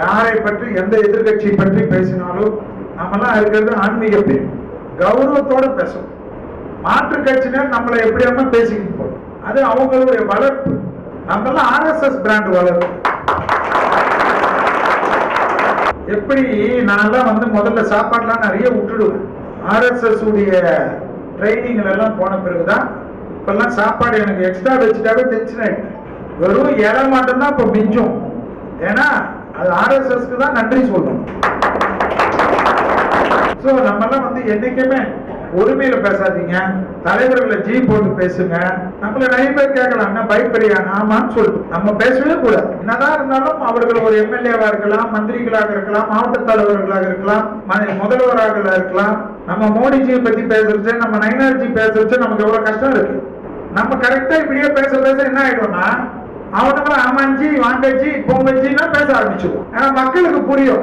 யாரை பற்றி எந்த எதிர்கட்சி பற்றி பேசினாலும் நம்மலாம் இருக்கிறது ஆன்மீக பேர், கௌரவத்தோட பேசணும். மாற்று கட்சியினர் நம்மளை எப்படியாம பேசிக்கிட்டு போகணும், அது அவங்களுடைய வளர்ப்பு. நம்மளாம் RSS பிராண்ட் வளர்ப்பு. எப்படி நான்லாம் முதல்ல சாப்பாடுலாம் நிறைய விட்டுடுவேன். RSS உடைய ட்ரைனிங்ல எல்லாம் போன பிறகுதான் இப்பெல்லாம் சாப்பாடு எனக்கு எக்ஸ்ட்ரா வச்சுட்டாவே டென்ஷன் ஆயிடுச்சு. வெறும் இலை மட்டும்தான் இப்ப மிஞ்சும். ஏன்னா அது RSSக்கு தான் நன்றி சொல்லணும். சோ நம்மெல்லாம் என்னைக்குமே உரிமையில பேசாதீங்க, தலைவர்களை ஜி போட்டு பேசுங்க. நம்மள நிறைய பேர் கேட்கலாம், என்ன பயப்படியா? ஆமான்னு சொல்லிட்டு நம்ம பேசவே கூடாது. என்னதான் இருந்தாலும் அவர்கள் ஒரு MLA-வா இருக்கலாம், மந்திரிகளாக இருக்கலாம், மாவட்ட தலைவர்களாக இருக்கலாம், முதல்வராக இருக்கலாம். நம்ம மோடிஜியை பத்தி பேசுறது, நம்ம நயினார்ஜி பேசுறது நமக்கு எவ்வளவு கஷ்டம் இருக்கு. நம்ம கரெக்டா இப்படியே பேச என்ன ஆயிடும்னா அவனுங்களும் ஆமாஞ்சி வாங்கச்சி பொங்கச்சி பேச ஆரம்பிச்சிருவோம். மக்களுக்கு புரியும்.